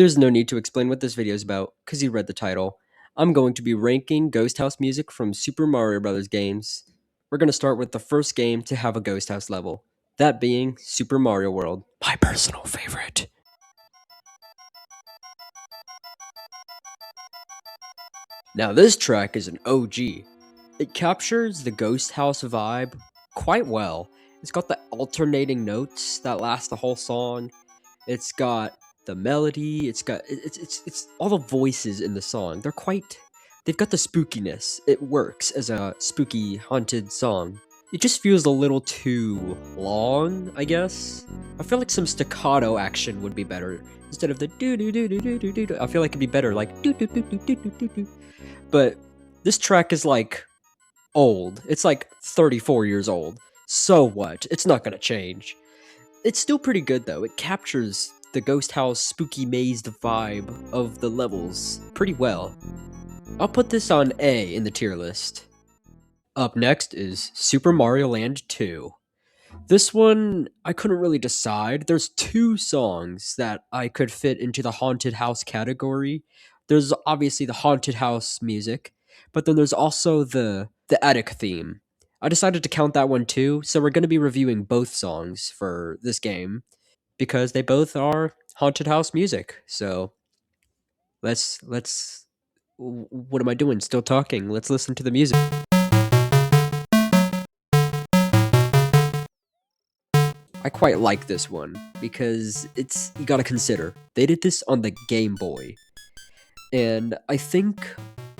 There's no need to explain what this video is about, because you read the title. I'm going to be ranking Ghost House music from Super Mario Bros. Games. We're going to start with the first game to have a Ghost House level, that being Super Mario World, my personal favorite. Now this track is an OG. It captures the Ghost House vibe quite well. It's got the alternating notes that last the whole song. It's got the melody. It's all the voices in the song. They've got the spookiness. It works as a spooky haunted song. It just feels a little too long, I guess. I feel like some staccato action would be better instead of the do do do do do do do. I feel like it'd be better like do do do do do do do. But this track is like old. It's like 34 years old. So what? It's not gonna change. It's still pretty good though. It captures the ghost house spooky mazed vibe of the levels pretty well. I'll put this on A in the tier list. Up next is Super Mario Land 2. This one, I couldn't really decide. There's two songs that I could fit into the haunted house category. There's obviously the haunted house music, but then there's also the attic theme. I decided to count that one too, so we're going to be reviewing both songs for this game because they both are haunted house music. So let's what am I doing? Still talking. Let's listen to the music. I quite like this one because you got to consider they did this on the Game Boy. And I think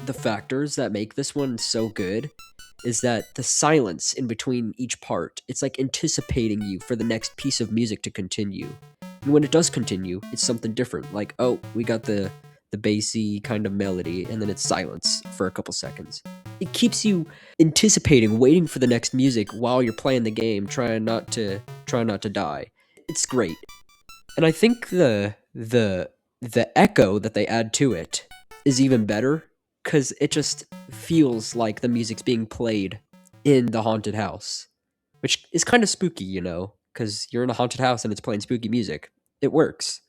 the factors that make this one so good is that the silence in between each part, it's like anticipating you for the next piece of music to continue. And when it does continue, it's something different. Like, oh, we got the bassy kind of melody, and then it's silence for a couple seconds. It keeps you anticipating, waiting for the next music while you're playing the game, trying not to die. It's great. And I think the echo that they add to it is even better because it just feels like the music's being played in the haunted house, which is kind of spooky, you know, because you're in a haunted house and it's playing spooky music. It works.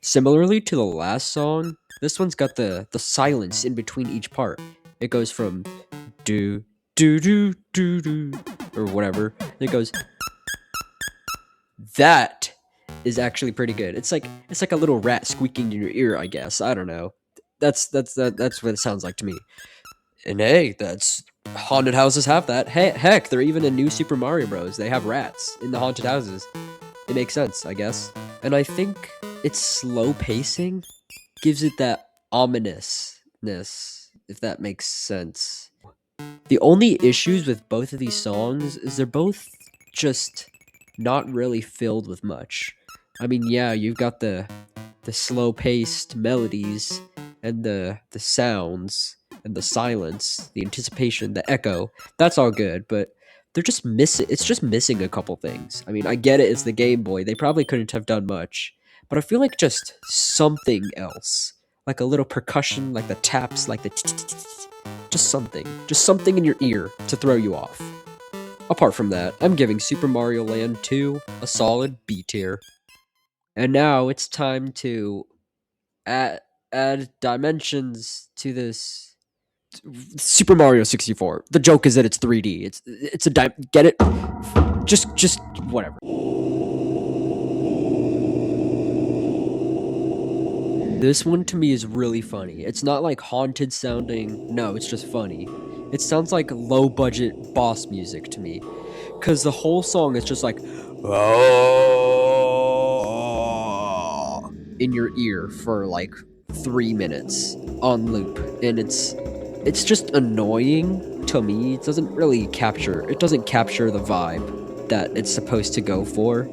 Similarly to the last song, this one's got the silence in between each part. It goes from do do do do do or whatever. And it goes. That is actually pretty good. It's like a little rat squeaking in your ear, I guess. I don't know. That's what it sounds like to me. And hey, that's haunted houses have that. Heck, they're even in New Super Mario Bros. They have rats in the haunted houses. It makes sense, I guess. And I think its slow pacing gives it that ominousness, if that makes sense. The only issues with both of these songs is they're both just not really filled with much. I mean, yeah, you've got the slow-paced melodies and the sounds and the silence, the anticipation, the echo. That's all good, but they're just missing. It's just missing a couple things. I mean, I get it. It's the Game Boy. They probably couldn't have done much, but I feel like just something else, like a little percussion, like the taps, like the just something in your ear to throw you off. Apart from that, I'm giving Super Mario Land 2 a solid B tier. And now it's time to add dimensions to this Super Mario 64. The joke is that it's 3D. It's get it? Just whatever. This one to me is really funny. It's not like haunted sounding. No, it's just funny. It sounds like low budget boss music to me. Cause the whole song is just like in your ear for like 3 minutes on loop. And it's just annoying to me. It doesn't capture the vibe that it's supposed to go for.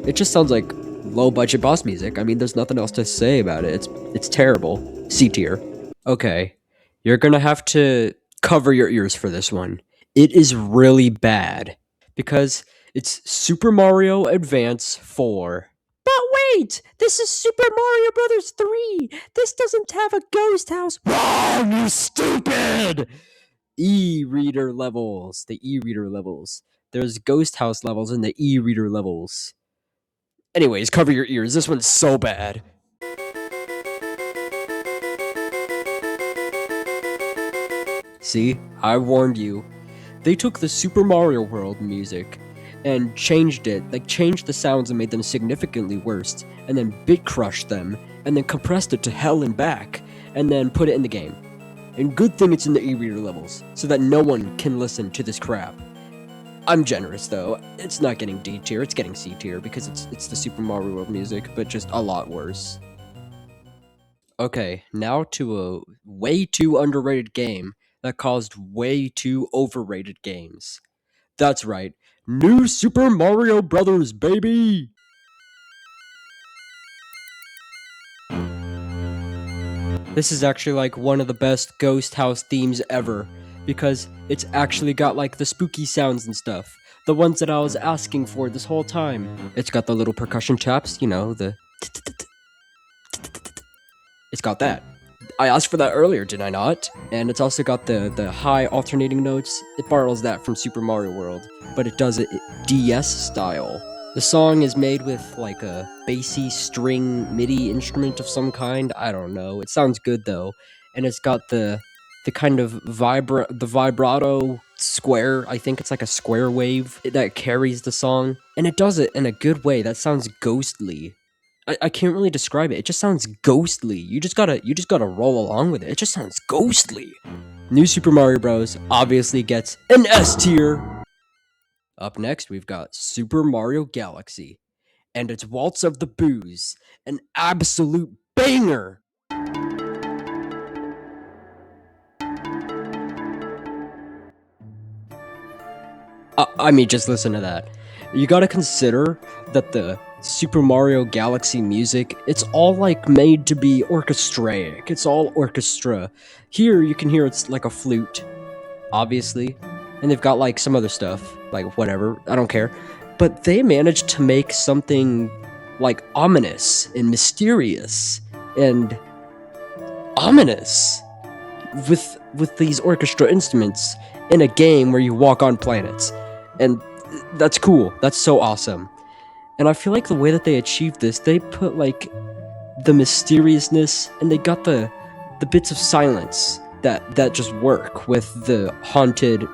It just sounds like low budget boss music. I mean, there's nothing else to say about it. It's terrible. C tier. Okay. You're gonna have to cover your ears for this one. It is really bad because it's Super Mario Advance 4. But wait! This is Super Mario Brothers 3! This doesn't have a ghost house! Wrong, you stupid! The E-reader levels. There's ghost house levels and the e-reader levels. Anyways, cover your ears. This one's so bad. See, I warned you. They took the Super Mario World music and changed it, like changed the sounds and made them significantly worse, and then bit crushed them, and then compressed it to hell and back, and then put it in the game. And good thing it's in the e-reader levels, so that no one can listen to this crap. I'm generous though. It's not getting D tier, it's getting C tier because it's the Super Mario World music, but just a lot worse. Okay, now to a way too underrated game that caused way too overrated games. That's right, New Super Mario Brothers, baby! This is actually like one of the best Ghost House themes ever, because it's actually got like the spooky sounds and stuff. The ones that I was asking for this whole time. It's got the little percussion chops, you know, the... It's got that. I asked for that earlier, did I not? And it's also got the high alternating notes. It borrows that from Super Mario World, but it does it DS style. The song is made with like a bassy string MIDI instrument of some kind. I don't know. It sounds good though, and it's got the kind of vibrato square. I think it's like a square wave that carries the song, and it does it in a good way. That sounds ghostly. I can't really describe it. It just sounds ghostly. You just gotta roll along with it. It just sounds ghostly. New Super Mario Bros. Obviously gets an S tier. Up next, we've got Super Mario Galaxy, and it's Waltz of the Booze, an absolute banger! I mean, just listen to that. You gotta consider that the Super Mario Galaxy music, it's all like made to be orchestraic. It's all orchestra. Here, you can hear it's like a flute, obviously. And they've got like some other stuff, like whatever, I don't care. But they managed to make something like ominous and mysterious and ominous with these orchestra instruments in a game where you walk on planets. And that's cool. That's so awesome. And I feel like the way that they achieved this, they put like the mysteriousness and they got the bits of silence that just work with the haunted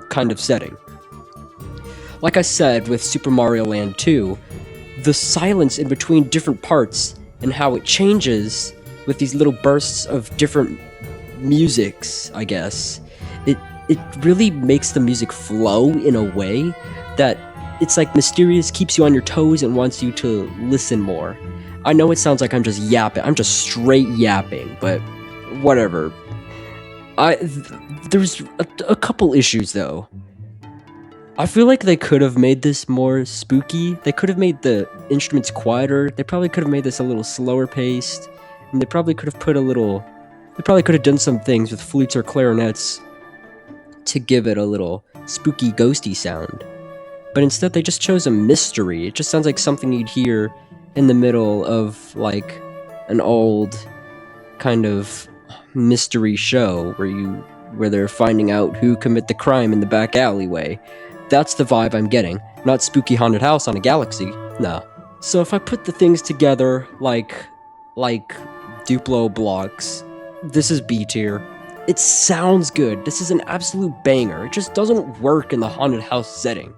kind of setting. Like I said with Super Mario Land 2, the silence in between different parts and how it changes with these little bursts of different musics, I guess, it really makes the music flow in a way that it's like mysterious, keeps you on your toes, and wants you to listen more. I know it sounds like I'm just yapping, I'm just straight yapping, but whatever. There's a couple issues though. I feel like they could have made this more spooky. They could have made the instruments quieter. They probably could have made this a little slower paced. And they probably could have done some things with flutes or clarinets to give it a little spooky, ghosty sound. But instead they just chose a mystery. It just sounds like something you'd hear in the middle of like an old kind of mystery show where they're finding out who commit the crime in the back alleyway. That's the vibe I'm getting, not spooky haunted house on a galaxy. No. So if I put the things together like Duplo blocks, this is B tier. It sounds good. This is an absolute banger. It just doesn't work in the haunted house setting.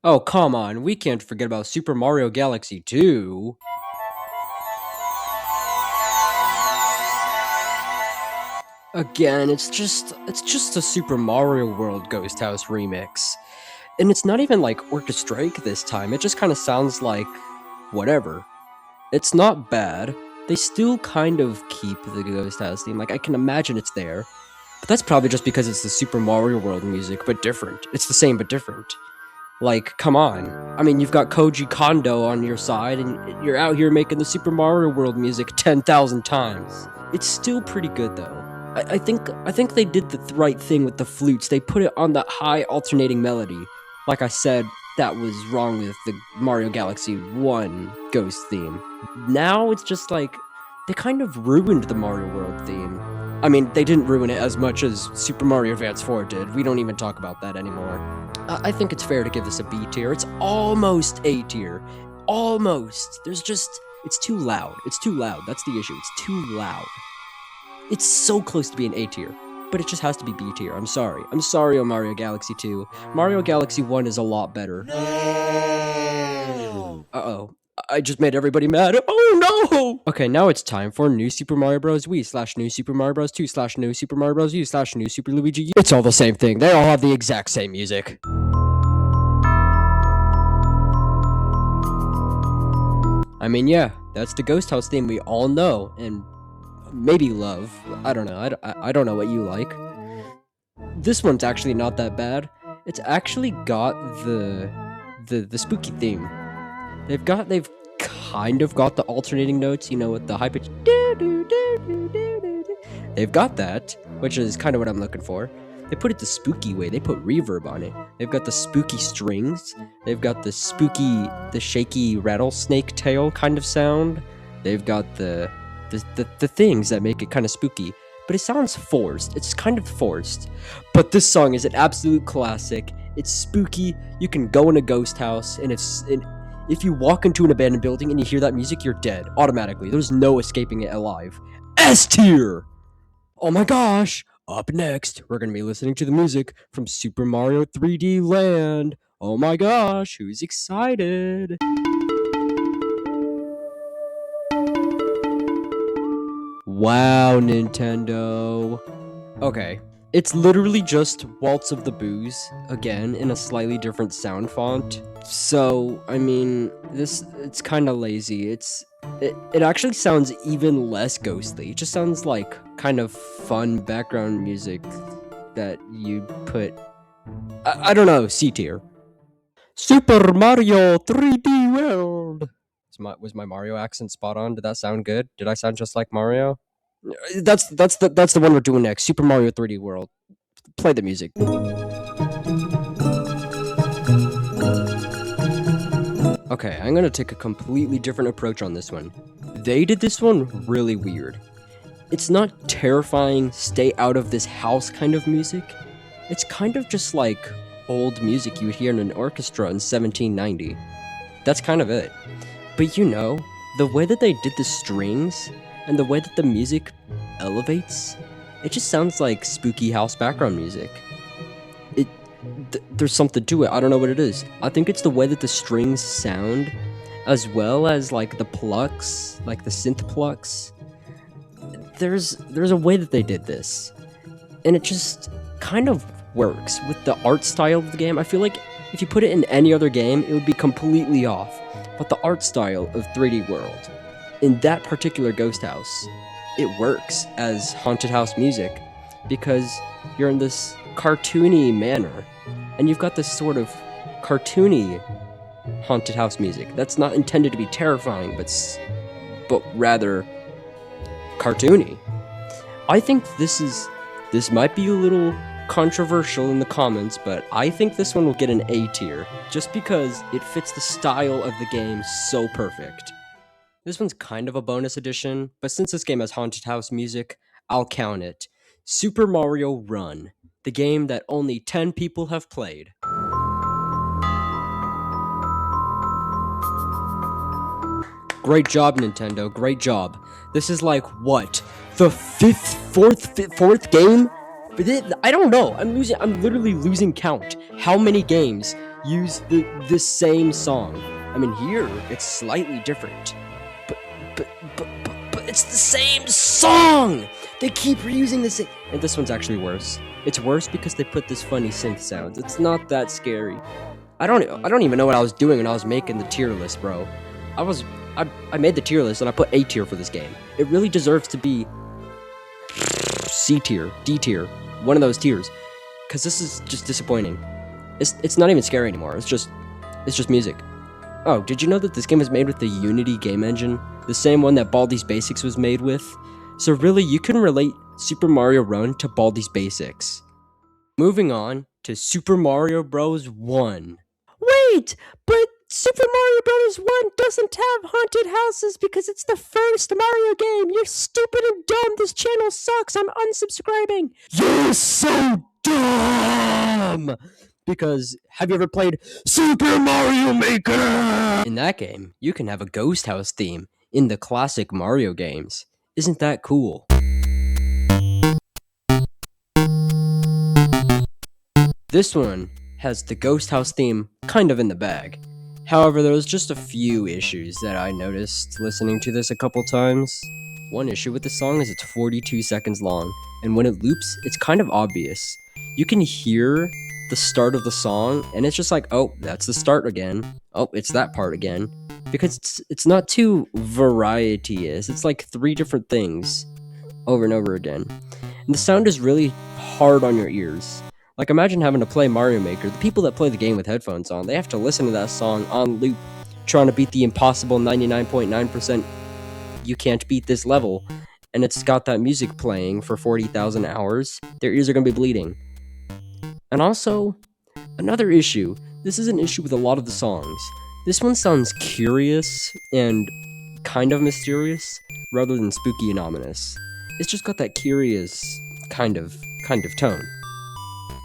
Oh, come on. We can't forget about Super Mario Galaxy 2. Again, it's just a Super Mario World Ghost House remix. And it's not even like orchestraic this time. It just kind of sounds like whatever. It's not bad. They still kind of keep the Ghost House theme. Like, I can imagine it's there. But that's probably just because it's the Super Mario World music, but different. It's the same, but different. Like, come on. I mean, you've got Koji Kondo on your side, and you're out here making the Super Mario World music 10,000 times. It's still pretty good, though. I think they did the right thing with the flutes. They put it on that high alternating melody. Like I said, that was wrong with the Mario Galaxy 1 Ghost theme. Now it's just like, they kind of ruined the Mario World theme. I mean, they didn't ruin it as much as Super Mario Advance 4 did. We don't even talk about that anymore. I think it's fair to give this a B tier. It's almost A tier. Almost. It's too loud. It's too loud. That's the issue. It's too loud. It's so close to being A tier, but it just has to be B tier. I'm sorry. I'm sorry on Mario Galaxy 2. Mario Galaxy 1 is a lot better. Uh-oh. I just made everybody mad. Oh no! Okay, now it's time for New Super Mario Bros. Wii / New Super Mario Bros. 2 / New Super Mario Bros. U / New Super Luigi U. It's all the same thing. They all have the exact same music. I mean, yeah, that's the Ghost House theme we all know and maybe love. I don't know. I don't know what you like. This one's actually not that bad. It's actually got the spooky theme. They've kind of got the alternating notes, you know, with the high pitch. They've got that, which is kind of what I'm looking for. They put it the spooky way. They put reverb on it. They've got the spooky strings. They've got the shaky rattlesnake tail kind of sound. They've got the things that make it kind of spooky. But it sounds forced. It's kind of forced. But this song is an absolute classic. It's spooky. You can go in a ghost house, and if you walk into an abandoned building and you hear that music, you're dead automatically. There's no escaping it alive. S tier! Oh my gosh! Up next, we're gonna be listening to the music from Super Mario 3D Land. Oh my gosh, who's excited? Wow, Nintendo. Okay, it's literally just Waltz of the Booze, again, in a slightly different sound font. So, I mean, it's kind of lazy. It actually sounds even less ghostly. It just sounds like kind of fun background music that you put, I don't know, C tier. Super Mario 3D World. Was my Mario accent spot on? Did that sound good? Did I sound just like Mario? That's the one we're doing next. Super Mario 3D World. Play the music. Okay, I'm gonna take a completely different approach on this one. They did this one really weird. It's not terrifying, stay out of this house kind of music. It's kind of just like old music you would hear in an orchestra in 1790. That's kind of it. But you know, the way that they did the strings and the way that the music elevates, it just sounds like spooky house background music. There's something to it. I don't know what it is. I think it's the way that the strings sound, as well as like the plucks, like the synth plucks. There's a way that they did this, and it just kind of works with the art style of the game. I feel like if you put it in any other game, it would be completely off. But the art style of 3D World, in that particular ghost house, it works as haunted house music because you're in this cartoony manner, and you've got this sort of cartoony haunted house music that's not intended to be terrifying, but rather cartoony. I think this might be a little controversial in the comments, but I think this one will get an A tier just because it fits the style of the game so perfect. This one's kind of a bonus edition, but since this game has haunted house music, I'll count it. Super Mario Run, the game that only 10 people have played. Great job, Nintendo, great job. This is like, what, the fourth game? I don't know, I'm literally losing count. How many games use the same song? I mean, here, it's slightly different. But it's the same song! They keep reusing the same. And this one's actually worse. It's worse because they put this funny synth sounds. It's not that scary. I don't even know what I was doing when I was making the tier list, bro. I made the tier list and I put A tier for this game. It really deserves to be C tier, D tier, one of those tiers. Cause this is just disappointing. It's not even scary anymore. It's just music. Oh, did you know that this game is made with the Unity game engine? The same one that Baldi's Basics was made with? So really, you can relate Super Mario Run to Baldi's Basics. Moving on to Super Mario Bros. 1. Wait, but Super Mario Bros. 1 doesn't have haunted houses because it's the first Mario game. You're stupid and dumb. This channel sucks. I'm unsubscribing. You're so dumb! Because have you ever played Super Mario Maker? In that game, you can have a ghost house theme in the classic Mario games. Isn't that cool? This one has the ghost house theme kind of in the bag. However, there was just a few issues that I noticed listening to this a couple times. One issue with the song is it's 42 seconds long, and when it loops, it's kind of obvious. You can hear the start of the song, and it's just like, oh, that's the start again. Oh, it's that part again. Because it's not too varietous. It's like 3 different things over and over again. And the sound is really hard on your ears. Like, imagine having to play Mario Maker. The people that play the game with headphones on, they have to listen to that song on loop, trying to beat the impossible 99.9% you can't beat this level. And it's got that music playing for 40,000 hours. Their ears are going to be bleeding. And also, another issue. This is an issue with a lot of the songs. This one sounds curious and kind of mysterious, rather than spooky and ominous. It's just got that curious kind of tone.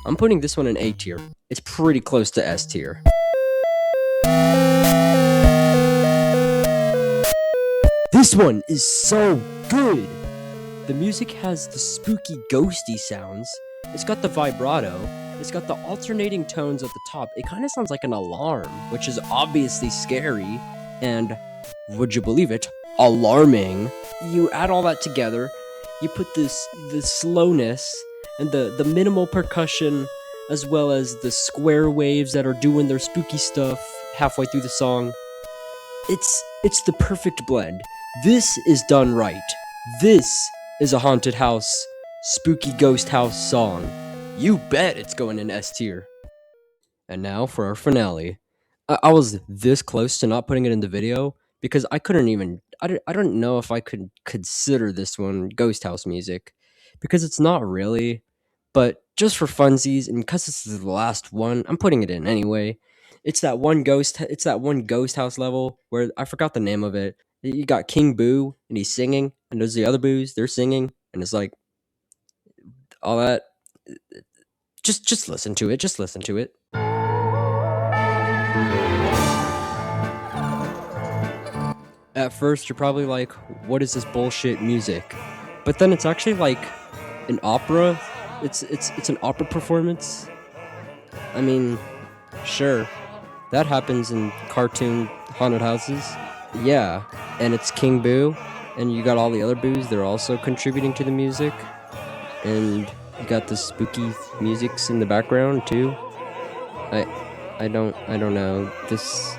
I'm putting this one in A tier. It's pretty close to S tier. This one is so good! The music has the spooky ghosty sounds. It's got the vibrato. It's got the alternating tones at the top. It kind of sounds like an alarm, which is obviously scary and, would you believe it, alarming. You add all that together, you put the slowness and the minimal percussion, as well as the square waves that are doing their spooky stuff halfway through the song. It's the perfect blend. This is done right. This is a haunted house, spooky ghost house song. You bet it's going in S tier. And now for our finale. I was this close to not putting it in the video because I couldn't even... I don't know if I could consider this one ghost house music, because it's not really. But just for funsies, and because this is the last one, I'm putting it in anyway. It's that one ghost house level where I forgot the name of it. You got King Boo, and he's singing, and there's the other Boos, they're singing, and it's like all that. Just listen to it. Just listen to it. At first, you're probably like, "What is this bullshit music?" But then it's actually like an opera. It's an opera performance. I mean, sure, that happens in cartoon haunted houses. Yeah, and it's King Boo, and you got all the other Boos. They're also contributing to the music, and you got the spooky musics in the background too. I don't know. This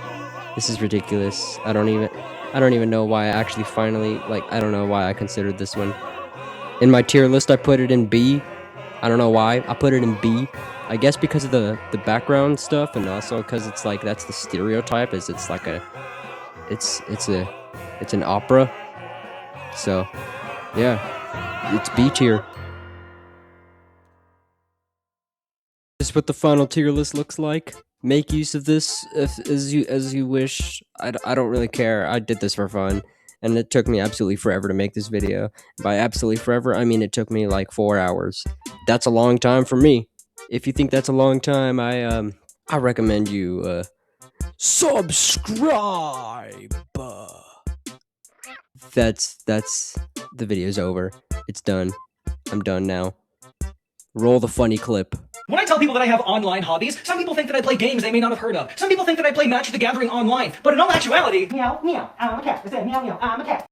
is ridiculous. I don't even know why I actually finally, I don't know why I considered this one. In my tier list, I put it in B. I don't know why. I put it in B. I guess because of the background stuff, and also because it's like that's the stereotype, is it's like it's an opera. So yeah, it's B tier. This is what the final tier list looks like. Make use of this as you wish. I don't really care. I did this for fun, and it took me absolutely forever to make this video. By absolutely forever, I mean it took me like 4 hours. That's a long time for me. If you think that's a long time, I recommend you subscribe. That's the video's over. It's done. I'm done now. Roll the funny clip. When I tell people that I have online hobbies, some people think that I play games they may not have heard of. Some people think that I play Magic the Gathering online. But in all actuality, meow, meow, I'm a cat. I said meow, meow, I'm a cat.